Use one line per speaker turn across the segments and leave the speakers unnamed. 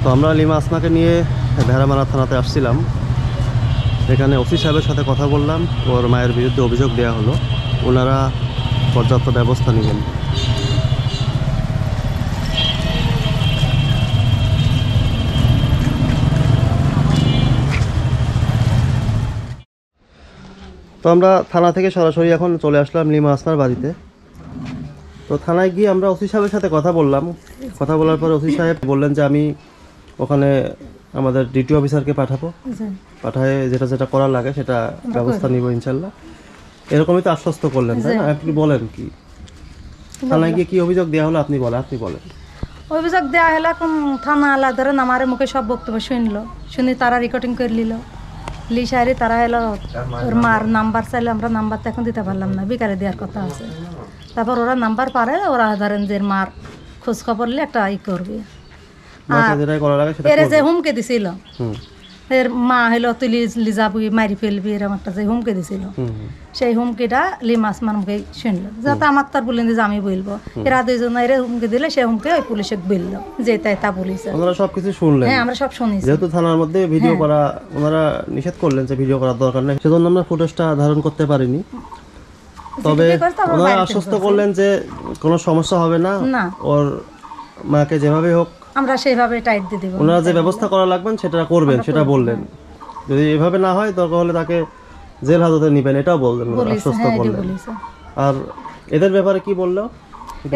তো আমরা লিমা আসমাকে নিয়ে ভেড়ামারা থানাতে আসছিলাম। এখানে ওসি সাহেবের সাথে কথা বললাম, ওর মায়ের বিরুদ্ধে অভিযোগ দেওয়া হলো, ওনারা পর্যাপ্ত ব্যবস্থা নেবেন। তো আমরা থানা থেকে সরাসরি এখন চলে আসলাম লিমা আসমার বাড়িতে। তো থানায় গিয়ে আমরা ওসি সাহেবের সাথে কথা বললাম। কথা বলার পরে ওসি সাহেব বললেন যে আমি ওখানে আমাদের ডিটি অফিসারকে পাঠাবো, পাঠায় যেটা যেটা করার লাগে সেটা ব্যবস্থা নিব ইনশাল্লাহ। এরকমই তো আশ্বস্ত করলেন, তাই না? আপনি বলেন কি থানায় গিয়ে কি অভিযোগ দেওয়া হলো আপনি বলেন।
অভিযোগ দেওয়া হলো কোন থানা আলা ধরেন আমার মুখে সব বক্তব্য শুনলো, শুনি তারা রেকর্ডিং করে নিল, লিসারি তারা এলো ওর মার নাম্বার চাইলে আমরা নাম্বার তো এখন দিতে পারলাম না, বিকালে দেওয়ার কথা আছে। তারপর ওরা নাম্বার পারে, ওরা ধরেন যে মার খোঁজ খবর নিলে একটা ই করবে। এর যে হুমকে দিছিল এর মা হইলো তুই লিজাবি মারি ফেলবি এরকম একটা যে হুমকে দিছিল, সেই হুমকিটা লিমা আসমার মুখে শুনলো, যাতে আমার তার বললেন যে আমি বলবো। এরা দুইজন এর হুমকি দিলে সেই হুমকি ওই পুলিশে বললো যে তাই তা পুলিশে।
ওনারা সবকিছু শুনলেন? হ্যাঁ,
আমরা সব শুনেছি।
যেহেতু থানার মধ্যে ভিডিও করা ওনারা নিষেধ করলেন যে ভিডিও করার দরকার নেই, সেজন্য আমরা ফুটেজটা ধারণ করতে পারিনি। তবে ওনারা আশ্বস্ত করলেন যে কোনো সমস্যা হবে না, ওর মাকে যেভাবে হোক
আমরা সেইভাবে টাইট দিয়ে দেব,
ওনারা যে ব্যবস্থা করা লাগবেন সেটা করবেন, সেটা বললেন। যদি এভাবে না হয় দরকার হলে তাকে জেল হাজতে নেবেন, এটাও বললেন, আশ্বস্ত করলেন। আর এদের ব্যাপারে কি বললো?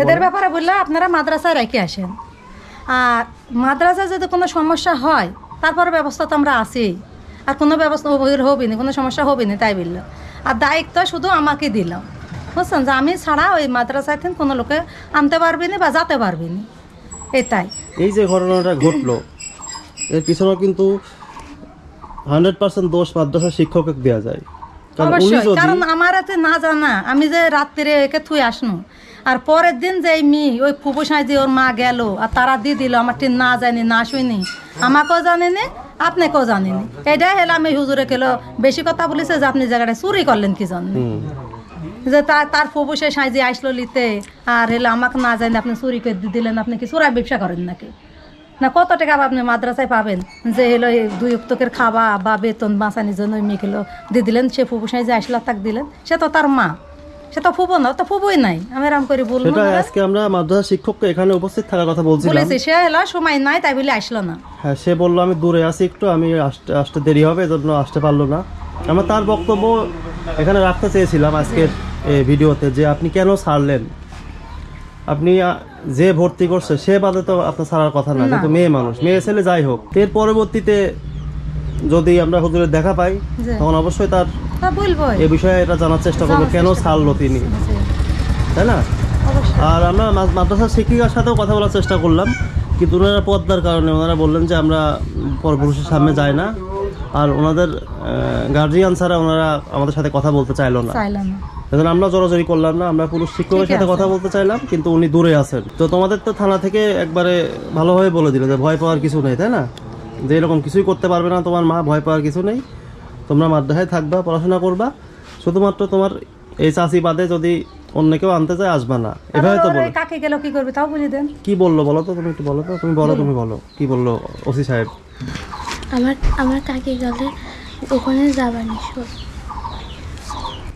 এদের ব্যাপারে বললো আপনারা মাদ্রাসায় রেখে আসেন, আর মাদ্রাসায় যদি কোনো সমস্যা হয় তারপরে ব্যবস্থা তো আমরা আছি, আর কোনো ব্যবস্থা হবে না, কোনো সমস্যা হবে না তাই বললো। আর দায়িত্ব শুধু আমাকে দিলাম, বুঝছেন, যে আমি ছাড়া ওই মাদ্রাসায় কোনো লোকে আনতে পারবি না বা যেতে পারবি না, এটাই।
এই যে ঘটনাটা ঘটলো এর পিছনে কিন্তু 100% দোষ মাদ্রাসা শিক্ষককে দেওয়া যায়,
কারণ আমার হাতে না জানা, আমি যে রাত্রে একে থুই আসনু, আর পরের দিন যে ওই ফুপু সাঁজি ওর মা গেল আর তারা দিয়ে দিল, আমার ঠিক না জানি না শুনি, আমাকেও জানেনি আপনাকেও জানেনি, এটাই হলো আমি হুজুরে খেলো বেশি কথা বলেছে যে আপনি জায়গাটা চুরি করলেন কি জন্য, যে তার ফুপু সে সাঁজি আসলো লিতে, আর হলো আমাকে না জানি আপনি চুরি করে দিয়ে দিলেন, আপনি কি চোরাই ব্যবসা করেন নাকি? না কত টাকা আপনি মাদ্রাসায় পাবেন যে হলো 2 উক্তকের খাওয়া বা বেতন বাঁচানোর জন্য মেয়েগুলো দিয়ে দিলেন, সে ফুপু সাঁই যে আসলো তাক দিলেন, সে তো তার মা, সে তো ফুপু না, তো ফুপুই নাই। আমি এরকম করে বলবো
আজকে আমরা মাদ্রাসা শিক্ষককে এখানে উপস্থিত থাকার কথা বলছি,
সে হলো সময় নাই তাই বলে আসলো না।
হ্যাঁ, সে বললো আমি দূরে আছি একটু, আমি আসতে দেরি হবে, এজন্য আসতে পারলো না। আমরা তার বক্তব্য এখানে রাখতে চেয়েছিলাম আজকের ভিডিওতে, যে আপনি কেন ছাড়লেন, আপনি যে ভর্তি করছে সে বাদে তো আপনার ছাড়ার কথা না, যেহেতু মেয়ে মানুষ, মেয়ে ছেলে যাই হোক। এর পরবর্তীতে যদি আমরা হুজুরের দেখা পাই তখন অবশ্যই তার এই বিষয়ে এটা জানার চেষ্টা করবো কেন ছাড়লো তিনি, তাই না? আর আমরা মাদ্রাসার শিক্ষিকার সাথেও কথা বলার চেষ্টা করলাম, কিন্তু ওনারা পর্দার কারণে ওনারা বললেন যে আমরা পরপুরুষের সামনে যাই না, আর ওনাদের গার্জিয়ান ছাড়া ওনারা আমাদের সাথে কথা বলতে চাইলো না। আমরা জোরাজোরি করলাম না, আমরা পুরুষ শিক্ষকের সাথে কথা বলতে চাইলাম, কিন্তু উনি দূরে আছেন। তো তোমাদের তো থানা থেকে একবারে ভালোভাবে বলে দিল যে ভয় পাওয়ার কিছু নেই, তাই না? যে এরকম কিছুই করতে পারবে না তোমার মা, ভয় পাওয়ার কিছু নেই, তোমরা মাদ্রাসায় থাকবা, পড়াশোনা করবা, শুধুমাত্র তোমার এই চাচি বাদে যদি অন্য কেউ আনতে চায় আসবা না, এভাবে তো বলে।
কাকে গেল কি করবে তাও বলে দেন।
কি বললো বলো তো, তুমি একটু বলো তো, তুমি বলো কি বললো ওসি সাহেব?
আমার কাকে গেলে ওখানে যাবানি,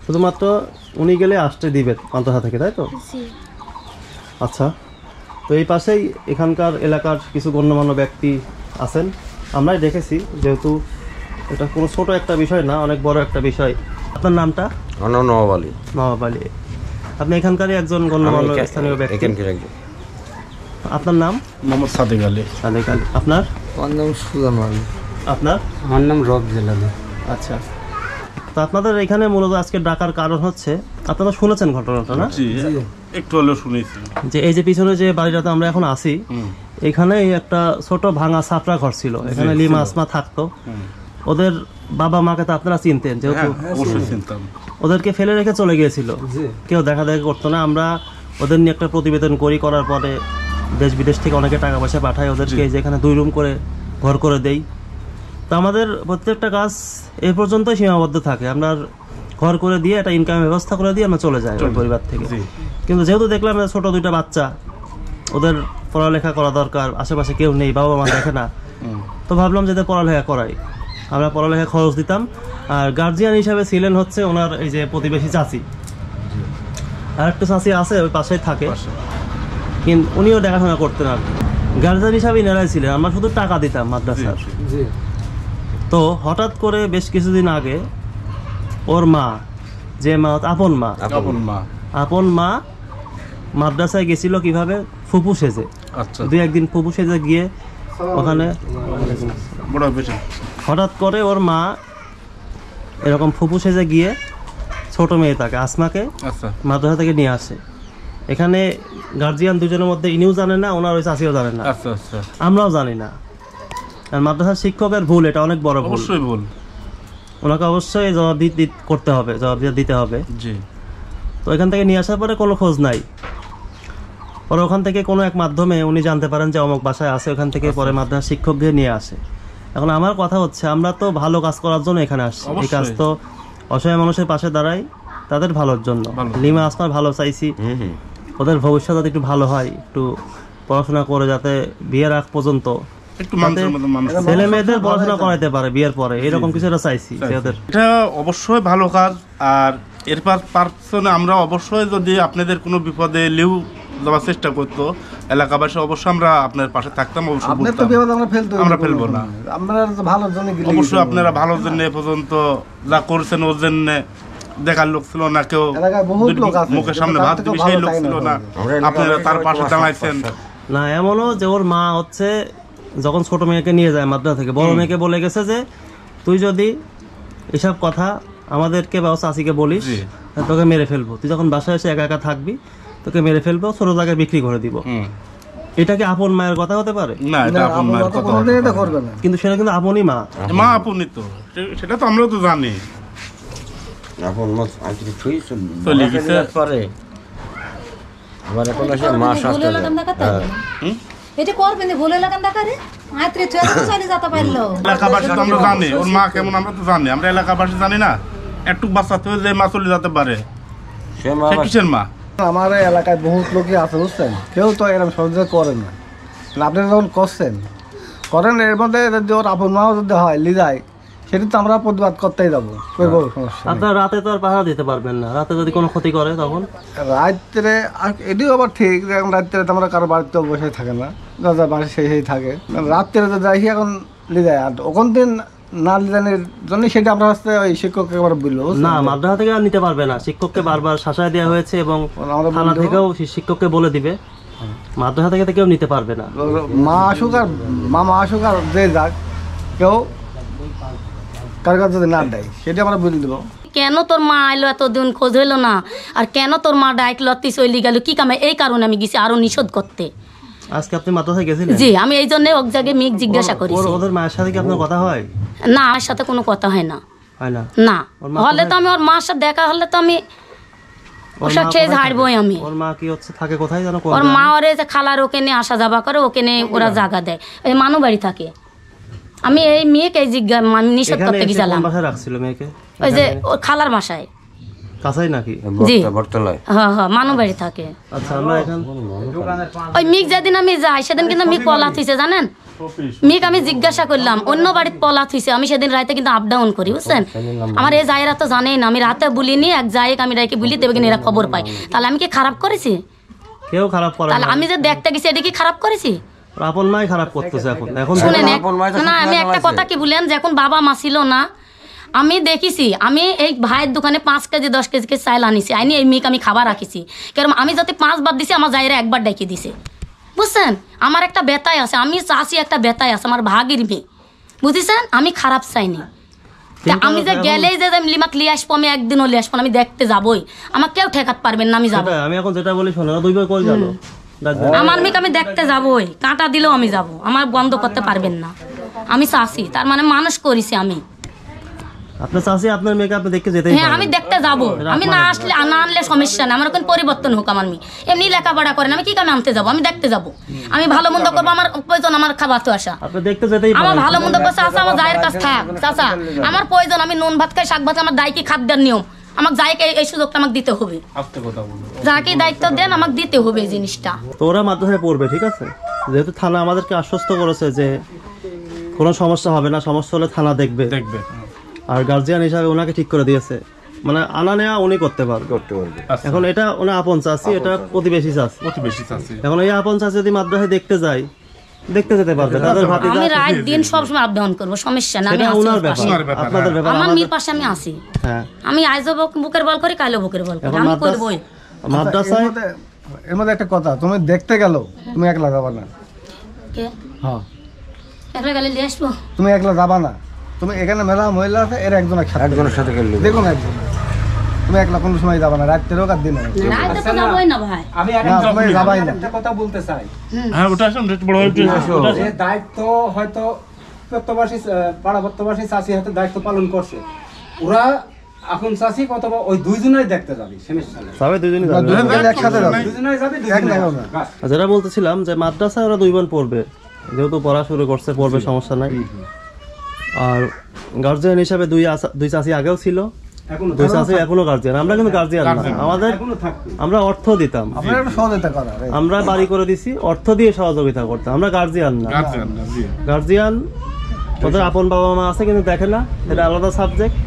শুধুমাত্র উনি গেলে আসতে দিবে মাদ্রাসা থেকে, তাই তো? আচ্ছা, তো এই পাশেই এখানকার এলাকার কিছু গণ্যমান্য ব্যক্তি আছেন, আমরাই দেখেছি, যেহেতু এটা কোনো ছোট একটা বিষয় না, অনেক বড় একটা বিষয়। আপনার নামটা?
নবাব আলী।
নবাব আলী, আপনি এখানকারই একজন গণ্যমান্য স্থানীয় ব্যক্তি। আপনার নাম?
মোহাম্মদ সাদেক আলী।
সাদেক আলী। আপনার?
আমার নাম সুজান আলী।
আপনার?
আমার নাম রফজেল আলী।
আচ্ছা, তো আপনাদের এখানে মূলত আজকে ডাকার কারণ হচ্ছে, আপনারা শুনেছেন ঘটনাটা না?
একটু হলেও শুনেছি,
যে এই যে পিছনে যে বাড়িটাতে আমরা এখন আছি, এখানে একটা ছোট ভাঙা ছাপড়া ঘর ছিল, এখানে লিমা আসমা থাকতো। ওদের বাবা মাকে তো আপনারা চিনতেন, যেহেতু ওদেরকে ফেলে রেখে চলে গিয়েছিল, কেউ দেখা দেখা করতো না। আমরা ওদের নিয়ে একটা প্রতিবেদন করার পরে দেশ বিদেশ থেকে অনেকে টাকা পয়সা পাঠায় ওদেরকে, যেখানে 2 রুম করে ঘর করে দেই। তো আমাদের প্রত্যেকটা কাজ এ পর্যন্তই সীমাবদ্ধ থাকে, আমরা ঘর করে দিয়ে একটা ইনকামের ব্যবস্থা করে দিয়ে আমরা চলে যাই ওই পরিবার থেকে। কিন্তু যেহেতু দেখলাম ছোট 2টা বাচ্চা, ওদের পড়ালেখা করা দরকার, আশেপাশে কেউ নেই, বাবা মা দেখে না, তো ভাবলাম যে পড়ালেখা করাই। আমরা পড়ালেখা খরচ দিতাম। আর গার্জিয়ান হিসাবে ছিলেন হচ্ছে ওনার এই যে প্রতিবেশী চাচি, আর একটা চাচি আছে ওই পাশেই থাকে, কিন্তু উনিও দেখাশোনা করতেন আর গার্জিয়ান হিসাবে ইনারাই ছিলেন, আমরা শুধু টাকা দিতাম মাদ্রাসার। তো হঠাৎ করে বেশ কিছুদিন আগে ওর মা, যে মা আপন মা মাদ্রাসায় গেছিল কিভাবে, ফুপু সেজে।
আচ্ছা,
2-1 দিন ফুপু সেজে গিয়ে ওখানে হঠাৎ করে ওর মা এরকম ফুপু সেজে গিয়ে ছোট মেয়ে তাকে আসমাকে
আচ্ছা
মাদ্রাসা থেকে নিয়ে আসে। এখানে গার্জিয়ান দুজনের মধ্যে ইনিও জানে না, ওনার ওই চাচিও জানে না,
আচ্ছা আচ্ছা,
আমরাও জানি না। আর মাদ্রাসার শিক্ষকের ভুল, এটা অনেক বড় ভুল,
অবশ্যই ভুল।
ওনাকে অবশ্যই জবাব করতে হবে, জবাব দিতে হবে।
জি।
তো এখান থেকে নিয়ে আসার পরে কোনো খোঁজ নাই। পরে ওখান থেকে কোনো এক মাধ্যমে উনি জানতে পারেন যে অমুক বাসায় আছে, ওখান থেকে পরে মাদ্রাসার শিক্ষক গিয়ে নিয়ে আসে। এখন আমার কথা হচ্ছে, আমরা তো ভালো কাজ করার জন্য এখানে আসছি, এই কাজ তো অসহায় মানুষের পাশে দাঁড়াই তাদের ভালোর জন্য। লিমা আসমার ভালো চাইছি, ওদের ভবিষ্যৎ যাতে একটু ভালো হয়, একটু পড়াশোনা করে যাতে বিয়ের আগ পর্যন্ত ছেলে মেয়েদের পড়াশোনা করাইতে পারে বিয়ের পরে, এরকম কিছু একটা চাইছি।
এটা অবশ্যই ভালো কাজ। আর এরপর পার্সনে আমরা অবশ্যই যদি আপনাদের কোনো বিপদে লিউ যাওয়ার চেষ্টা করতো এলাকাবাসী, অবশ্যই আমরা আপনার পাশে থাকতাম, আমরা ফেলবো না। অবশ্যই আপনারা ভালোর জন্য এ পর্যন্ত যা করছেন ওর জন্য দেখার লোক ছিল না, কেউ মুখের সামনে ভাত দিবি সেই লোক ছিল না, আপনারা তার পাশে দাঁড়াইছেন
না। এমনও যে ওর মা হচ্ছে যখন ছোট মেয়েকে নিয়ে যায় মাদ্রাসা থেকে, বড় মেয়েকে বলে গেছে যে তুই যদি এসব কথা আমাদেরকে বা চাচিকে বলিস তোকে মেরে ফেলবো, তুই যখন বাসায় এসে একা একা থাকবি তোকে মেরে ফেলবো, ছোট জায়গায় বিক্রি করে দিব। এটা কি আপন মায়ের কথা হতে পারে?
না, এটা আপন মায়ের কথা
করবে না,
কিন্তু সেটা কিন্তু আপনই মা,
মা আপনই তো, সেটা তো আমরাও তো জানি।
আপন মা আজকে তুই
চলে গেছে
পরে আবার এখন আসে মা শাস্তি
এটা করবেন ভুলে লাগান দেখারে আত্রে তুই তো চলে যেতে পারলো।
এলাকাবাসী তো আমরা জানি ওর মা কেমন, আমরা তো জানি, আমরা এলাকাবাসী জানি না একটু বাচ্চা তো যে মা চলে যেতে পারে, সে কিসের মা?
আমার এলাকায় বহুত লোকই আছে বুঝছেন, কেউ তো এরকম সহজে করে না। আপনি যখন করছেন করেন, এর মধ্যে যদি ওর আপন মাও যদি হয় লিজায়, সেটা তো আমরা প্রতিবাদ করতেই যাবো।
আপনার রাতে তো আর পাহারা দিতে পারবেন না, রাতে যদি কোনো ক্ষতি করে তখন
রাত্রে এটিও আবার ঠিক, এখন রাত্রে তো আমরা কারো বাড়িতে বসে থাকে না, যার বাড়ি সেই থাকে। রাত্রে তো যাই এখন লিজায়, আর ওখান দিন না লিজানের জন্য সেটা আমরা হচ্ছে ওই শিক্ষককে আবার বললো
না, মাদ্রাসা থেকে আর নিতে পারবে না, শিক্ষককে বারবার শাসায় দেওয়া হয়েছে এবং থানা থেকেও শিক্ষককে বলে দিবে, মাদ্রাসা থেকে কেউ নিতে পারবে না।
মা আসুক আর মামা আসুক আর যে যাক, কেউ কার কাছে যদি না দেয় সেটা আমরা বলে দেবো।
কেন তোর মা আইলো এতদিন খোঁজ হইলো না, আর কেন তোর মা ডাইকলো তুই চলে গেল কি কামে, এই কারণে আমি গেছি আরো নিষেধ করতে।
আজকে আপনি মাদ্রাসায় গেছিলেন?
জি, আমি এই জন্য এক জায়গায় মিক জিজ্ঞাসা করি।
ওদের মায়ের সাথে কি আপনার কথা হয়?
না, আমার সাথে কোনো কথা হয় না।
হয় না?
না, হলে তো আমি ওর মার সাথে দেখা হলে তো আমি ওর সাথে ঝাড়বই। আমি
ওর মা কি হচ্ছে থাকে কোথায় জানো?
ওর মা ওরে যে খালার ওকে নিয়ে আসা যাবা করে, ওকে নিয়ে ওরা জায়গা দেয়, এই মানু বাড়ি থাকে। আমি এই মেয়েকে নিষেধ করতে গেছিলাম।
রাখছিল মেয়েকে
ওই যে ওর খালার বাসায়
কাছেই নাকি?
জি, হ্যাঁ মানু বাড়ি থাকে।
আচ্ছা, আমরা এখন
ওই মিক যেদিন আমি যাই সেদিন কিন্তু মিক পলা থইছে জানেন, মিক আমি জিজ্ঞাসা করলাম অন্য বাড়িতে পলা থইছে, আমি সেদিন রাতে কিন্তু আপ ডাউন করি বুঝছেন। আমার এই জায়গা তো জানেই না, আমি রাতে বলিনি, এক জায়গায় আমি রাইকে বলি দেবে কিনা এরা খবর পাই, তাহলে আমি কি খারাপ করেছি?
কেউ খারাপ করে
তাহলে আমি যে দেখতে গেছি এটা কি খারাপ করেছি?
আপন মাই খারাপ করতেছে এখন। এখন
শুনেন না, আমি একটা কথা কি বলেন, যখন বাবা মা ছিল না আমি দেখেছি, আমি এই ভাইয়ের দোকানে 5 কেজি 10 কেজি চাইল আনিছি, আইনি এই মেয়েকে আমি খাবার রাখিছি, কারণ আমি যাতে 5 বার দিছি আমার জায়গায় একবার ডেকে দিছে বুঝছেন। আমার একটা বেতাই আছে, আমি চাষি একটা বেতাই আছে, আমার ভাগের মেয়ে বুঝেছেন, আমি খারাপ চাইনি। আমি যে গেলেই যে লিমাক লিয়ে আসবো, আমি একদিনও লিয়ে আসবো, আমি দেখতে যাবোই, আমাকে কেউ ঠেকাতে পারবেন না, আমি যাবো।
আমি এখন যেটা বলি শোনো, দুই ভাই কই যাবো,
আমার মেয়েকে আমি দেখতে যাবোই, কাঁটা দিলেও আমি যাব, আমার বন্ধ করতে পারবেন না। আমি চাষি, তার মানে মানুষ করেছি আমি।
আপনার চাষি আপনার মেয়েকে আপনি দেখতে যেতে?
হ্যাঁ, আমি দেখতে যাবো, আমি না আসলে না আনলে সমস্যা না, আমার কোনো পরিবর্তন হোক। আমার মেয়ে এমনি লেখাপড়া করেন, আমি কি কামে আনতে যাবো? আমি দেখতে যাবো, আমি ভালো মন্দ করবো, আমার প্রয়োজন, আমার খাবার তো আসা,
আপনি দেখতে যেতেই
আমার ভালো মন্দ করছে আসা, আমার জায়ের কাছে থাক চাচা, আমার প্রয়োজন, আমি নুন ভাত খাই শাক ভাত, আমার দায় কি খাদ্যের নিয়ম, আমাকে যাইকে এই সুযোগটা আমাকে দিতে হবে, যাকে দায়িত্ব দেন আমাকে দিতে হবে এই জিনিসটা।
তো ওরা মাদ্রাসায় পড়বে, ঠিক আছে? যেহেতু থানা আমাদেরকে আশ্বস্ত করেছে যে কোনো সমস্যা হবে না, সমস্যা হলে থানা দেখবে, আর গার্জিয়ান হিসাবে ওনাকে ঠিক করে দিয়েছে, মানে আনা নেওয়া উনি করতে পারবে। এখন এটা ওনা আপন চাষি, এটা প্রতিবেশী চাষি। এখন এই আপন চাষি যদি মাদ্রাসায় দেখতে যায়, দেখতে যেতে পারবে। তাদের ভাতিজা
আমি রাত দিন সবসময় আপ-ডাউন করবো, সমস্যা না, আমি
সেটা
আছি
ওনার
ওর পাশে।
ব্যাপার, আপনাদের ব্যাপার।
আমার মেয়ের পাশে আমি আছি,
হ্যাঁ,
আমি আজও বুকের বল করি, কালও বুকের বল করি,
এখন
আমি করবোই।
মাদ্রাসায়
এর মধ্যে একটা কথা, তুমি দেখতে গেল তুমি একলা যাবা না।
কে
হ্যাঁ,
একলা গেলে নিয়ে আসবো?
তুমি একলা যাবা না, তুমি এখানে মেলা মহিলা আছে, এর একজনের সাথে গেলে দেখুন একজন, তুমি একলা কোনো সময় যাবা না, রাত্রে হোক আর দিনে হোক।
রাতে তো যাবোই না ভাই।
আমি
না, তুমি যাবাই না।
একটা কথা বলতে চাই,
হ্যাঁ ওটা আসুন বড়
যে দায়িত্ব হয়তো প্রত্যবাসী পাড়াবর্তবাসী চাষি হাতে দায়িত্ব পালন করছে, ওরা এখন চাষি অথবা ওই দুইজনেই দেখতে যাবে, সমস্যা নেই,
সবাই দুজনই যাবে।
একসাথে যাবে,
দুইজনেই যাবে,
এক
দুইজনেই
জায়গায়
আসবে।
না।
বাস।
যেটা বলতেছিলাম যে মাদ্রাসায় ওরা 2 বোন পড়বে, যেহেতু পড়া শুরু করছে, পড়বে, সমস্যা নাই। আর গার্জিয়ান হিসাবে দুই চাষি আগেও ছিল,
এখনো
2 চাষি এখনো গার্জিয়ান। আমরা কিন্তু গার্জিয়ান না, আমাদের
এখনো থাকবে।
আমরা অর্থ দিতাম,
আপনার একটু সহযোগিতা করা,
আমরা বাড়ি করে দিছি, অর্থ দিয়ে সহযোগিতা করতাম। আমরা গার্জিয়ান না, গার্জিয়ান ওদের আপন বাবা মা আছে কিন্তু দেখে না, এটা আলাদা সাবজেক্ট।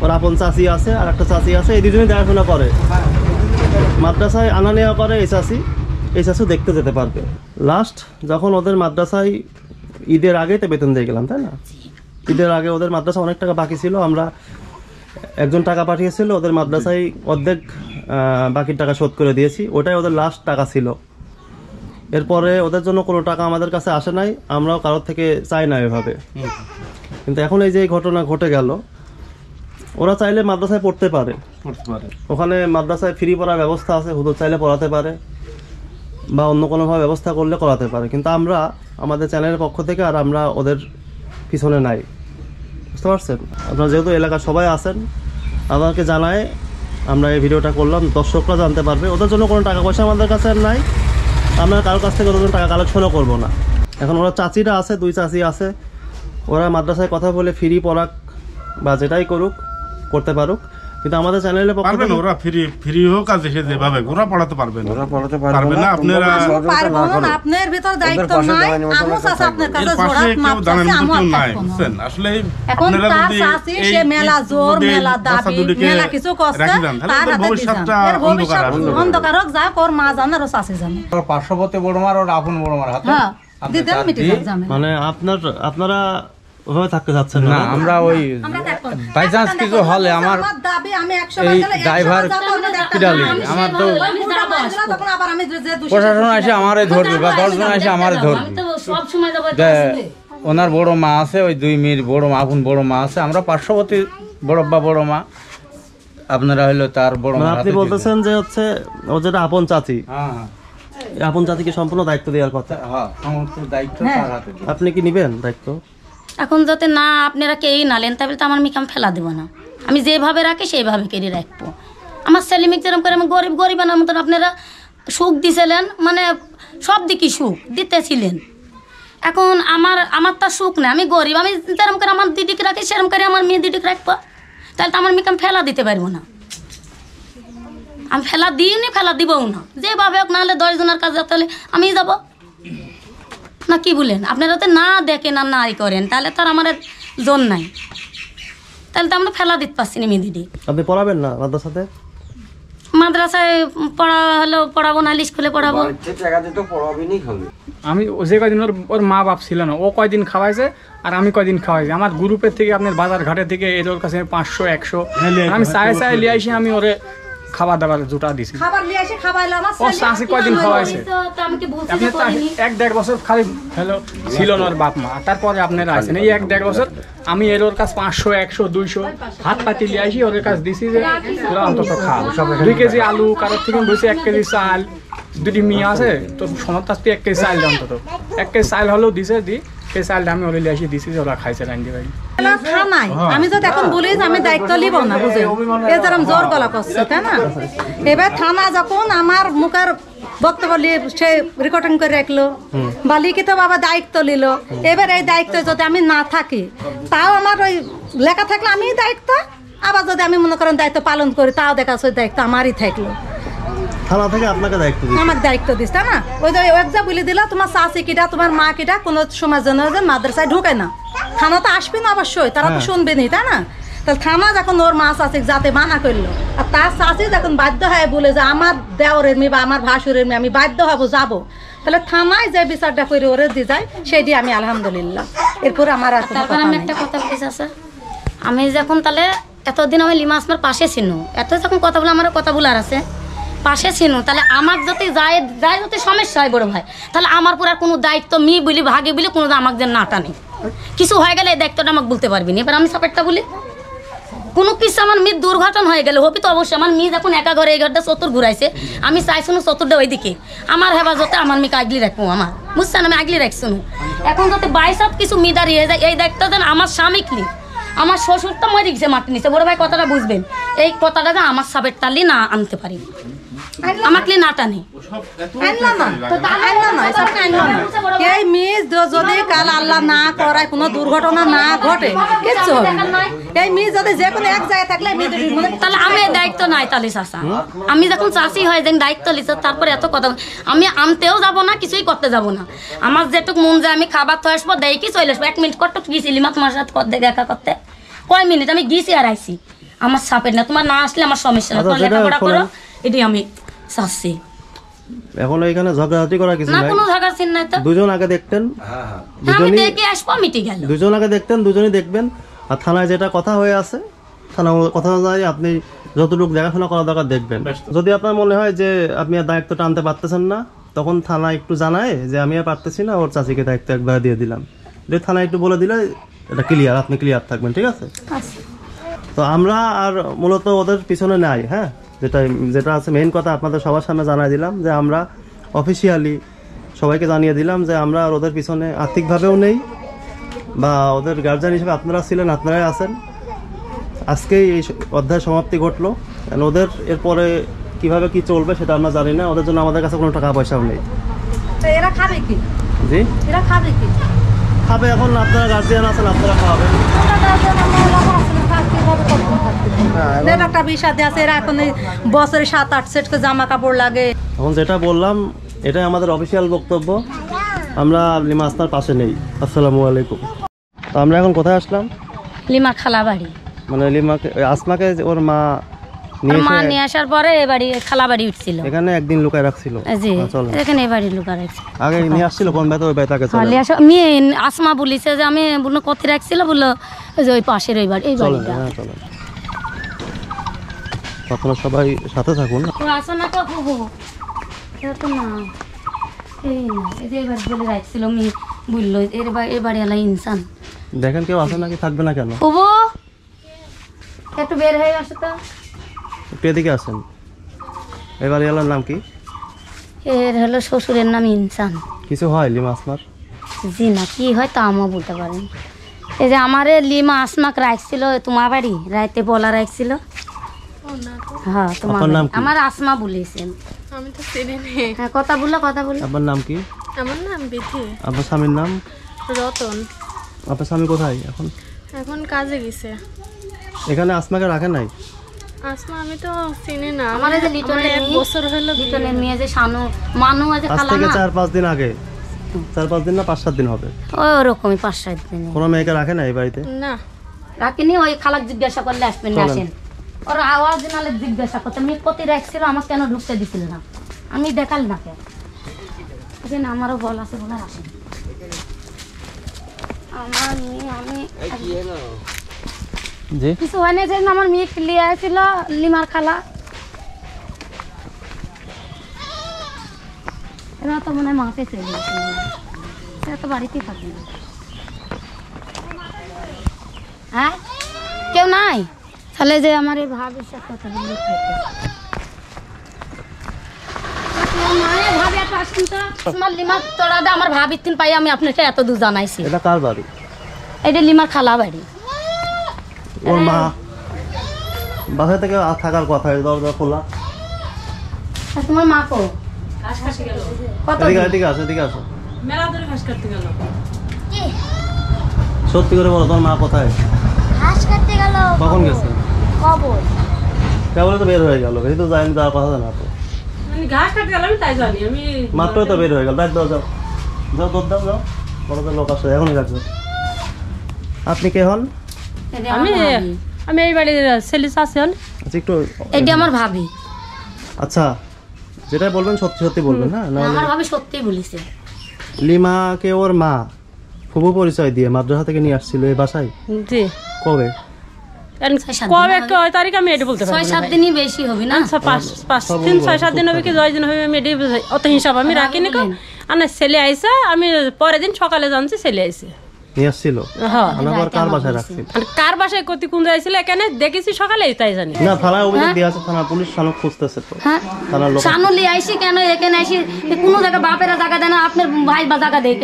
ওর আপন চাষি আছে আর একটা চাষি আছে, এই দুজনেই দেখাশোনা করে, মাদ্রাসায় আনা নেওয়া করে। এই চাষিও দেখতে যেতে পারবে। লাস্ট যখন ওদের মাদ্রাসায় ঈদের আগেই তো বেতন দিয়ে গেলাম, তাই না? ঈদের আগে ওদের মাদ্রাসা অনেক টাকা বাকি ছিল, আমরা একজন টাকা পাঠিয়েছিল, ওদের মাদ্রাসায় অর্ধেক বাকির টাকা শোধ করে দিয়েছি, ওটাই ওদের লাস্ট টাকা ছিল। এরপরে ওদের জন্য কোনো টাকা আমাদের কাছে আসে নাই, আমরাও কারোর থেকে চাই না এভাবে। কিন্তু এখন এই যে ঘটনা ঘটে গেল, ওরা চাইলে মাদ্রাসায় পড়তে পারে, ওখানে মাদ্রাসায় ফ্রি পড়ার ব্যবস্থা আছে, হুজুর চাইলে পড়াতে পারে বা অন্য কোনোভাবে ব্যবস্থা করলে করাতে পারে। কিন্তু আমরা আমাদের চ্যানেলের পক্ষ থেকে আর আমরা ওদের পিছনে নাই, বুঝতে পারছেন? আপনারা যেহেতু এলাকার সবাই আছেন, আমাদেরকে জানায় আমরা এই ভিডিওটা করলাম, দর্শকরা জানতে পারবে। ওদের জন্য কোনো টাকা পয়সা আমাদের কাছে আর নাই, আমরা কারোর কাছ থেকে ওদের জন্য টাকা কালেকশনও করবো না। এখন ওরা চাচিরা আছে, 2 চাচি আছে, ওরা মাদ্রাসায় কথা বলে ফ্রি পড়াক বা যেটাই করুক, করতে পারুক। কিন্তু আমাদের চ্যানেলে
পারবেন ওরা ফ্রি হোক, আর দেশে যেভাবে ওরা পড়াতে পারবেন, পারবেন না আপনারা
পারবো না, আপনার ভিতর দায়িত্ব নাই, আমু চাচা আপনার কাছে
এর পাশে
জোড়াত মাপ
কেউ দাঁড়ানোর
চাচ্ছে, আমু
কেউ
আর
নাই,
থাকবো না।
বুঝছেন? আসলে
এখন
আপনারা
তার
যদি
চাচি
এই
সে মেলা জোর,
যদি
মেলা দাবি,
বাচ্চাগুলিকে
মেলা কিছু কষ্ট,
রাখি দেন, তাহলে
তার
ওদের
হাতে
ভবিষ্যৎটা
দিজান। এর ভবিষ্যৎ
অন্ধকার।
অন্ধকার হোক, যা ওর মা জানে, ওর চাচি জানে।
ওর পার্শ্ববর্তী বড় মার, ওর আপন বড় মার হাতে
হ্যাঁ,
আপনি
দিতেন
তার
মিটে
দিয়ে-
যাবে।
মানে আপনারা ওভাবে থাকতে চাচ্ছেন
না, আমরা ওই বাই চান্স কিছু হলে আমার
দাবি আমি 100
এই
বার গেলে 100
ড্রাইভার
বার যাবো, আমি একটা
কিডালি,
আমি
আমার
সেই
তো
তখন আবার আমি যে 200
প্রশাসন এসে আমারে ধরবে বা 10 জন এসে আমারে ধরবে।
আমি তো সব সময় যাবো
যে ওনার বড় মা আছে, ওই 2 মেয়ের বড় মা, আপন বড় মা আছে, আমরা পার্শ্ববর্তী বড়ব্বা বড় মা, আপনারা হইলো তার বড় মা।
আপনি বলতেছেন যে হচ্ছে ও যেটা আপন চাচি,
হ্যাঁ
এই আপন চাচিকে সম্পূর্ণ দায়িত্ব দেওয়ার কথা।
হ্যাঁ, সমস্ত দায়িত্ব তার হাতে দিই।
আপনি কি নিবেন দায়িত্ব?
এখন যাতে না আপনারা কেউই না নেন, তাহলে তো আমার মেয়েকে আমি ফেলা দেবো না। আমি যেভাবে রাখি সেইভাবে কেড়ে রাখবো। আমার ছেলে মেয়ে যেরকম করে আমি গরিবানার মতন আপনারা সুখ দিছিলেন, মানে সব দিকই সুখ দিতেছিলেন। এখন আমার তার সুখ নেই, আমি গরিব, আমি যেরকম করে আমার দিদিকে রাখি সেরকম করে আমার মেয়ে দিদিকে রাখবো, তাহলে তো আমার মেয়েকে আমি ফেলা দিতে পারবো না। আমি ফেলা দিইনি, ফেলা দিবও না, যেভাবে হোক, নাহলে 10 জনের কাছে তাহলে আমি যাব না। কি বলেন? আপনারা তো না দেখেন আর নাই করেন, তাহলে তো আর আমার জোন নাই, তাহলে তো আমরা ফেলা দিতে পারছি না। মেয়ে দিদি
আপনি পড়াবেন না মাদ্রাসাতে?
মাদ্রাসায় পড়া হলেও পড়াবো, না স্কুলে পড়াবো।
আমি যে কয়দিন ওর মা বাপ ছিল না, ও কয়দিন খাওয়াইছে আর আমি কয়দিন খাওয়াইছি। আমার গ্রুপের থেকে, আপনার বাজার ঘাটে থেকে এর কাছে 500 100 আমি চাই লিয়ে আসি, আমি ওরে খাবার দাবার জোটা দিছি।
খাবার নিয়ে এসে খাওয়াইলো আমার
ও চাষি কয়দিন খাওয়াইছে,
আমি কি বুঝছি
আপনি 1-1.5 বছর খালি হলো ছিল না ওর বাপ মা, তারপরে আপনারা আসেন এই 1-1.5 বছর। আমি এর ওর কাছে 500 100 200 হাত পাতি লিয়ে আসি, ওর কাছে দিছি যে তোরা অন্তত খা। 2 কেজি আলু, কারোর থেকে বসে 1 কেজি চাল, 2টি মেয়ে আছে তো সমস্ত 1 কেজি চাল অন্তত 1 কেজি চাল হলেও দিছে, সেই চালটা আমি ওরে লিয়ে আসি দিছি যে ওরা খাইছে রান্দি ভাই।
থানায় আমি যদি এখন বলি যে আমি দায়িত্ব নিব না, বুঝে এ যেরকম জোর গলা করছে, তাই না? এবার থানা যখন আমার মুখের বক্তব্য নিয়ে সে রেকর্ডিং করে রাখলো বা লিখিত বাবা দায়িত্ব নিল, এবার এই দায়িত্ব যদি আমি না থাকি, তাও আমার ওই লেখা থাকলে আমি দায়িত্ব আবার যদি আমি মনে করেন দায়িত্ব পালন করি, তাও দেখা যাচ্ছে দায়িত্ব আমারই থাকলো।
থানা থেকে আপনাকে দায়িত্ব দিচ্ছে,
আমাকে দায়িত্ব দিস, তাই না? ওই যে একজা বলে দিলা তোমার চাচি কিটা তোমার মা কিটা কোনো সময় যেন মাদ্রাসায় ঢুকে না, থানা তো আসবে না অবশ্যই, তারা তো শুনবে নি, তাই না? তাহলে থানা যখন ওর মা চাচি যাতে মানা করলো, আর তার চাচি যখন বাধ্য হয় বলে যে আমার দেওরের মেয়ে বা আমার ভাসুরের মেয়ে আমি বাধ্য হবো যাবো, তাহলে থানায় যে বিচারটা করে ওরে দিয়ে যায় সেটি আমি আলহামদুলিল্লাহ। এরপরে আমার আর কোনো
তারপর
কথা
আমি
নেই।
একটা কথা বলেছি স্যার, আমি যখন তাহলে এতদিন আমি লিমা আসমার পাশে ছিল, এত যখন কথা বলে আমার কথা বলার আছে পাশে ছিল, তাহলে আমার যদি যায় যদি সমস্যা হয় বড় ভাই, তাহলে আমার পুরো আর কোনো দায়িত্ব মি বলি ভাগে বলি কোনো আমাকে যে নাটা নেই, কিছু হয়ে গেলে এই দায়িত্বটা আমাকে বলতে পারবি না। এবার আমি সাপেরটা বলি, কোনো কিছু আমার মেয়ের দুর্ঘটনা হয়ে গেলে হবি তো অবশ্যই, আমার মেয়ে যখন একা ঘরে এই ঘরটা চতুর ঘুরাইছে, আমি চাইছিলাম চতুরটা ওইদিকে আমার হেফাজতে আমার মেয়েকে আগলি রাখবো, আমার বুঝছেন, আমি আগলি রাখছি। এখন যাতে বাইসাত কিছু মেয়ে দাঁড়িয়ে যায়, এই দায়িত্বটা যেন আমার স্বামীকে, আমার শ্বশুরটা মরে গেছে মাটি নিচে, বড় ভাই কথাটা বুঝবেন, এই কথাটা যেন আমার সাপের টালি না আনতে পারি, আমাকে না টানে।
এই মেয়ে যদি কাল আল্লাহ না করায় কোনো দুর্ঘটনা না ঘটে কিচ্ছু হবে না। এই মেয়ে যদি যে কোনো এক জায়গায় থাকলে
তাহলে আমি দায়িত্ব নাই, তাহলে চাষা আমি যখন চাষি হয় যেন দায়িত্ব লিছে, তারপরে এত কথা আমি আনতেও যাব না, কিছুই করতে যাব না। আমার যেটুকু মন যায় আমি খাবার তো আসবো, দেয় কি চলে আসবো। 1 মিনিট কত গিয়েছিলি মা তোমার সাথে কত দেখা করতে, কয় মিনিট আমি গিয়েছি আর আইসি, আমার সাপের না, তোমার না আসলে আমার সমস্যা না, তোমার লেখাপড়া করো, এটি আমি চাচ্ছি।
এখন এখানে ঝগড়াঝাটি করা কিছু
না
নাই,
কোনো ঝগড়া চিন নাই তো,
দুজন আগে দেখতেন,
আমি দেখে আসবো মিটে গেল,
দুজন আগে দেখতেন, দুজনই দেখবেন। আর থানায় যেটা কথা হয়ে আছে, থানা কথা অনুযায়ী আপনি যতটুকু দেখাশোনা করা দরকার দেখবেন। যদি আপনার মনে হয় যে আপনি আর দায়িত্বটা আনতে পারতেছেন না, তখন থানা একটু জানায় যে আমি আর পারতেছি না, ওর চাচিকে দায়িত্ব একবার দিয়ে দিলাম, যদি থানা একটু বলে দিলে এটা ক্লিয়ার, আপনি ক্লিয়ার থাকবেন, ঠিক আছে? তো আমরা আর মূলত ওদের পিছনে নাই, হ্যাঁ, যেটা আছে মেইন কথা আপনাদের সবার সামনে জানাই দিলাম যে আমরা অফিসিয়ালি সবাইকে জানিয়ে দিলাম যে আমরা আর ওদের পিছনে আর্থিকভাবেও নেই, বা ওদের গার্জিয়ান হিসেবে আপনারা ছিলেন, আপনারাই আছেন। আজকেই এই অধ্যায় সমাপ্তি ঘটলো, ওদের এরপরে কিভাবে কি চলবে সেটা আমরা জানি না, ওদের জন্য আমাদের কাছে কোনো টাকা পয়সাও নেই।
এরা খাবে কি?
জি
এরা খাবে কি?
খাবে, এখন আপনারা গার্জিয়ান আছেন, আপনারা খাওয়াবেন।
একটা বিষাদে আছে, এরা এখন বছরে 7-8 সেট জামা কাপড় লাগে।
এখন যেটা বললাম এটাই আমাদের অফিসিয়াল বক্তব্য, আমরা লিমা আসমার পাশে নেই। আসসালামু আলাইকুম। তো আমরা এখন কোথায় আসলাম?
লিমা খালা বাড়ি,
মানে লিমাকে আসমাকে ওর মা
নিয়ে আসার পরে এ বাড়ি খালা বাড়ি উঠছিল,
এখানে একদিন লুকায় রাখছিল।
জি এখানে এ বাড়ি লুকা রাখছিল,
আগে নিয়ে আসছিল কোন ব্যথা, ওই ব্যথাকে
মেয়ে আসমা বলিছে যে আমি বললো কোথায় রাখছিল, বললো যে ওই পাশের ওই বাড়ি, এই বাড়িটা।
চলেন, আপনারা সবাই সাথে থাকুন।
আসো না তো খুব তো না, এই না এই যে এবার বলে রাখছিল মেয়ে বললো এর বাড়ি এলা ইনসান।
দেখেন কেউ আসে নাকি, থাকবে না কেন?
খুব একটু বের হয়ে আসো তো,
একটু এদিকে আসেন। এবার এলার নাম কি?
এর হলো শ্বশুরের নাম ইনসান।
কিছু হয় লিমা আসমার?
জি না, কি হয় তা আমা বলতে পারেন। এই যে আমার লিমা আসমাক রাখছিল তোমার বাড়ি, রাইতে বলা রাখছিল। হ্যাঁ তোমার আমার আসমা বলেছেন,
আমি তো চিনি না।
হ্যাঁ কথা বলো।
আপনার নাম কি?
আমার নাম বিথি।
আপনার স্বামীর নাম?
রতন।
আপনার স্বামী কোথায় এখন?
এখন কাজে গেছে।
এখানে আসমাকে রাখে নাই?
আসমা আমি তো চিনি না,
আমার এই যে লিটনের
1 বছর হলো
লিটনের মেয়ে যে শানু মানু আছে খালা না,
4-5 দিন আগে, 4-5 দিন না 5-7 দিন হবে,
ওরকমই 5-7 দিন।
কোনো মেয়েকে রাখে না এই বাড়িতে?
না
রাখিনি, ওই খালাক জিজ্ঞাসা করলে আসবেন না, আসেন ওর আওয়াজ নালে জিজ্ঞাসা করতে মেয়ে কোথায় রাখছিল, আমাকে কেন ঢুকতে দিছিল না, আমি দেখাল না কেন, আমারও বল আছে বলে আসেন। আমার মেয়ে আমি
জি
কিছু হয় না, যে আমার মেয়ে ক্লিয়ার ছিল লিমার খালা, এরা তো মনে হয় মাকে চলে গেছে, এরা তো বাড়িতেই থাকে না। হ্যাঁ কেউ নাই, তাহলে যে আমার এই ভাব বিশ্বাস কথা বললে আমার ভাবির তিন পাই আমি আপনাকে এত দূর জানাইছি।
এটা কার বাড়ি?
এটা লিমার খালা বাড়ি।
ওর মা বাসা থেকে থাকার কথা, দরজা খোলা।
তোমার মা কো?
এদিকে আসো, এদিকে আসো। সত্যি করে বলো, তোমার মা কোথায়?
ঘাস কাটতে গেল।
কখন গেছে?
কবর
কেবল তো বের হয়ে গেল, বেশি তো যায়নি, যাওয়ার কথা না তো,
ঘাস কাটতে গেলাম তাই জানি আমি।
মাত্রই তো বের হয়ে গেল। দাও যাও যাও, দুধ দাও, যাও, বড়দের লোক আসে এখনই রাখবে। আপনি কে হন?
আমি আমি এই বাড়ির ছেলে আছে।
আচ্ছা একটু,
এটা আমার ভাবি।
আচ্ছা যেটা বলবেন সত্যি সত্যি বলবেন, হ্যাঁ? না
আমার ভাবি সত্যি বলেছে।
লিমাকে ওর মা ফুফু পরিচয় দিয়ে মাদ্রাসা থেকে নিয়ে আসছিল এই বাসায়।
জি।
কবে?
কবে কয় তারিখ আমি এটা বলতে পারবো না।
6-7 দিনই বেশি হবে না?
আচ্ছা 5-6-7 দিন হবে কি 10 দিন হবে, আমি এটা অত হিসাব আমি রাখিনি। আর না ছেলে আইসা, আমি পরের দিন সকালে জানছি ছেলে আইসে
নিয়ে আসছিল।
হ্যাঁ।
আনাবার কার বাসায় রাখছিল?
আর কার বাসায় কতি কোন যাইছিল এখানে দেখেছি সকালে তাই জানি
না, থানায় অভিযোগ দিয়ে আছে, থানা পুলিশ শানুক খুঁজতেছে তো।
হ্যাঁ,
থানার লোক
শানুলি আইসি কেন এখানে আইসি? কোনো জায়গা বাপেরা জায়গা দেয় না, আপনার ভাই বা জায়গা দেয়,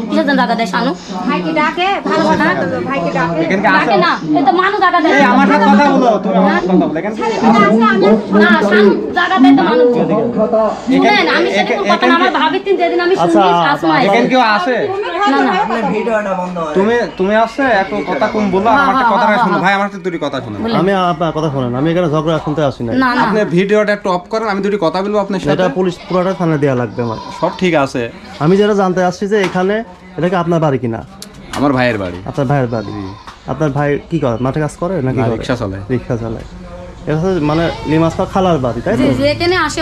কিসের জন্য জায়গা দেয় শানু?
ভাইকে ডাকে, ভালো কথা, ভাইকে ডাকে।
ডাকে না, এ তো মানুষ জায়গা দেয়।
আমার সাথে কথা বলো, তুমি আমার সাথে কথা বলো। এখানে
না, শানু জায়গা দেয় তো মানুষ। শুনেন, আমি সেটা কোনো কথা না, আমার ভাবির দিন যেদিন আমি শুনি শাসমা
এখানে কেউ আছে?
না না,
তুমি আছে একটু কথা কম বলো, আমার একটা কথা শুনো ভাই, আমার দুটি কথা শুনুন।
আমি আপনার কথা শোনেন, আমি এখানে ঝগড়া শুনতে আসি না।
না না,
আপনি ভিডিওটা একটু অফ করেন, আমি দুটি কথা বলবো আপনার সাথে।
এটা পুলিশ পুরোটা থানায় দেওয়া লাগবে আমার।
সব ঠিক আছে।
আমি যেটা জানতে আসছি যে এখানে এটা কি আপনার বাড়ি কিনা?
আমার ভাইয়ের বাড়ি।
আপনার ভাইয়ের বাড়ি। আপনার ভাই কি করে, মাঠে কাজ করে নাকি
রিক্সা চালায়?
রিক্সা চালায়। এটা হচ্ছে মানে লিমাসপা খালার বাড়ি, তাই তো?
জি, এখানে আসে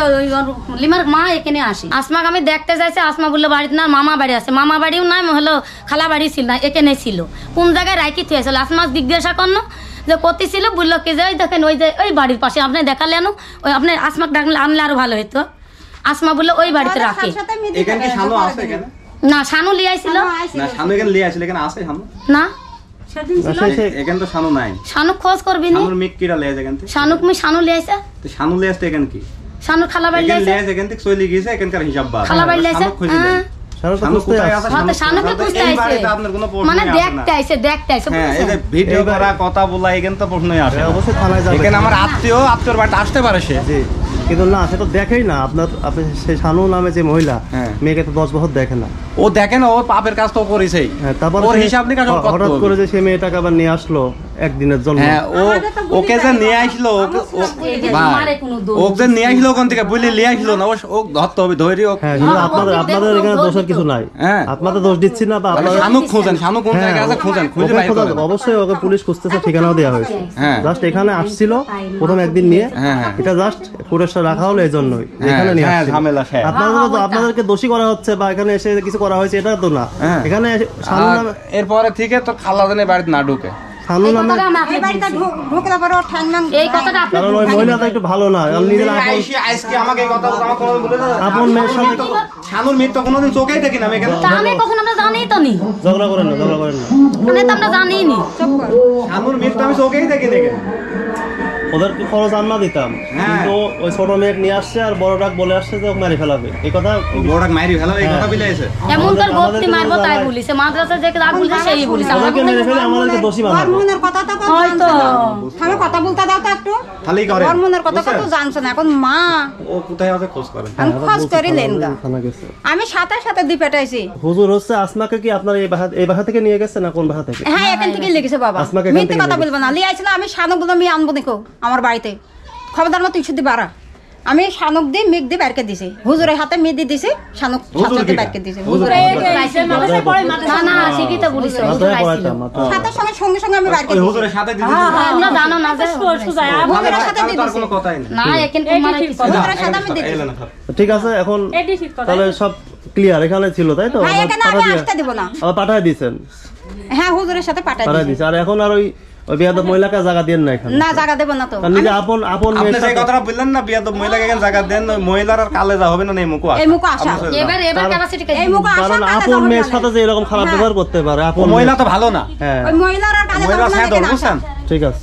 লিমার মা এখানে আসে। আসমাকে আমি দেখতে চাইছি, আসমা বললো বাড়িতে না, মামা বাড়ি আছে। মামা বাড়িও নাই, হলো খালা বাড়ি ছিল না, এখানে ছিল। কোন জায়গায় রাখি থুয়েছিল? আসমা জিজ্ঞাসা করলো যে কতি ছিল, বললো কি যে ওই দেখেন ওই যে ওই বাড়ির পাশে। আপনি দেখালেন, ওই আপনি আসমাকে ডাকলে আনলে আরো ভালো হতো। আসমা বললো ওই বাড়িতে রাখে।
এখানে কি শানু আছে এখানে?
না, শানু লিয়ে আইছিল
না, শানু এখানে লিয়ে আসলে এখানে আছে শানু?
না,
এখানে তো শানু নাই।
শানু খোঁজ করবি নি?
শানুর মিক কিরা লিয়ে যায় এখান থেকে?
শানুক আমি শানু লিয়ে আইছে।
তো শানু লিয়ে আসতে এখানে কি?
শানু খালা বাড়ি লিয়ে
এখানে
আইছে।
লিয়ে আসে এখান থেকে চলে গিয়েছে, এখানকার হিসাব বাদ।
খালা বাড়ি লিয়ে আইছে।
শানু খুঁজে দেন। শানু কোথায় আছে?
হ্যাঁ, তো শানুকে খুঁজতে
এই
আইছে।
বাড়িতে আপনার কোনো প্রশ্ন
মানে
আসে না।
দেখতে আইছে, দেখতে আইছে।
হ্যাঁ, এই যে ভিডিও করা, কথা বলা, এখানে তো প্রশ্নই আসে না।
অবশ্যই থানায় যাবে।
এখানে আমার আত্মীয়র বাড়িতে আসতে পারে সে।
জি, কিন্তু না, সে তো দেখেই না। আপনি সেই শানু নামে যে মহিলা,
হ্যাঁ।
মেয়েকে তো 10 বছর দেখে না।
ও দেখে না, ওর পাপের কাজ তো করেছেই।
হ্যাঁ, তারপর
ওর হিসাব নিকাশ ওর করতে
হঠাৎ
হবে।
করে যে সে মেয়েটাকে আবার নিয়ে আসলো একদিনের জন্য।
হ্যাঁ, ওকে যে নিয়ে আসলো, ওকে যে নিয়ে আসলো ওখান থেকে বলে নিয়ে আসলো না, ও ধরতে হবে, ধৈর্য।
হ্যাঁ, কিন্তু আপনাদের এখানে দোষের কিছু নাই।
হ্যাঁ,
আপনাদের দোষ দিচ্ছি না, বা আপনারা
শানু খোঁজেন, শানু কোন জায়গায় আছে খোঁজেন, খুঁজে
ওকে
বাইর
খোঁজা
করেন।
যাবে। অবশ্যই ওকে পুলিশ খুঁজতেছে, ঠিকানাও দেওয়া হয়েছে।
হ্যাঁ।
জাস্ট এখানে আসছিল প্রথম একদিন নিয়ে,
হ্যাঁ, হ্যাঁ।
এটা জাস্ট পুলিশটা রাখা হলো এই জন্যই, এখানে নিয়ে
হ্যাঁ,
আসছিল।
ঝামেলা শেষ।
আপনাদেরকে দোষী করা হচ্ছে বা এখানে এসে কিছু করা হয়েছে, এটা তো না।
হ্যাঁ।
এখানে শানু
আর
নামে,
এরপরে থেকে তোর খালাদানের বাড়িতে না ঢুকে।
শানু নামে,
ঢুকলে পরে ওর ঠ্যাং ম্যাং
এই কথাটা আপনি
কারণ ওই মহিলাটা একটু ভালো না। নিজের
আজকে আমাকে এই কথা আমাকে কোনোদিন বলে দাও।
আপন মেয়ের সাথে
শানুর মৃত্যু কোনোদিন চোখেই দেখি না আমি এখানে।
তা আমি কখন আমরা জানি তো নি,
ঝগড়া করেন না, ঝগড়া করেন না।
মানে তো আমরা জানি নি।
শানুর মৃত্যু আমি চোখেই দেখি না এখানে।
ওদেরকে খরচ আননা দিতাম, কিন্তু ওই ছোট মেয়ে নিয়ে আসছে আর বড়টাক বলে আসছে যে ওকে মারি ফেলাবে। এই কথা
বড়টাক মারি ফেলা, এই কথা বলে আছে।
এমন তোর ভক্তি মারবো তাই বলিছে, মাদ্রাসা যে রাগ বলছে সেই বলিছে।
ওদেরকে মেরে ফেলে আমাদেরকে দোষী বানাবে।
হরমোনের কথা তো
হয়তো
আমি কথা বলতে দাও তো একটু।
খালি করে
হরমোনের কথা তো জানছো না, এখন মা
ও কোথায় আছে খোঁজ করেন।
আমি খোঁজ করি লেনগা।
থানা গেছে।
আমি সাথে দি পেটাইছি।
হুজুর হচ্ছে আসমাকে কি আপনার এই বাসা থেকে নিয়ে গেছে না কোন বাসা থেকে?
হ্যাঁ, এখান থেকে লেগেছে বাবা।
আসমাকে এখান
মিথ্যে
থেকে
কথা
লেগেছে।
বলবো না। লিয়ে আইছিল, আমি শানুক বললাম আমি আনবো দেখো আমার বাড়িতে। খবরদার মতো ইস্যু দি বাড়া। আমি শানুক দিয়ে মেঘ দিয়ে বাইরকে দিছি, হুজুরের হাতে মেহেদি দিছি, শানুক সাথে বাইরকে দিছি। হুজুর
না না শিখিত বলিছে,
মাথায় পড়াইতাম, মাথায়।
সাথে সঙ্গে আমি বাইরকে
ওই
দিছি।
হুজুরের সাথে দিদি
তোমরা জানো না যে
হুজুরের সাথে দিয়ে
তার
দিছি।
কোনো কথাই নেই।
না এখন তোমার কিছু
হুজুরের সাথে আমি দিছি।
ঠিক আছে, এখন তাহলে সব ক্লিয়ার। এখানে ছিল তাই তো?
হ্যাঁ, এখানে আমি আসতে দিব না।
আবার পাঠায় দিয়েছেন?
হ্যাঁ, হুজুরের সাথে পাঠাই
পাঠায়
দিছি।
দিয়েছে। আর এখন আর ওই বিয়াদব মহিলাকে জায়গা দেন না এখানে?
না, জায়গা দেব না তো।
কারণ নিজে আপন
আপনি
মেয়ের
যে
সাথে
কথাটা বললেন না, বিয়াদব মহিলাকে এখানে জায়গা দেন, মহিলার আর কালে যা হবে না, এই মুখো আসা।
এই মুখো আসা।
এবার ক্যাপাসিটি
এই মুখো আসা
কারণ
কালে
আপন
যাবো
মেয়ের
না।
সাথে যে এরকম খারাপ ব্যবহার করতে পারে, আপন
মহিলা তো ভালো না।
হ্যাঁ,
ওই মহিলার আর কালে
মহিলা
যাবো না
সাথে
এখানে আসা।
বুঝছেন?
ঠিক আছে।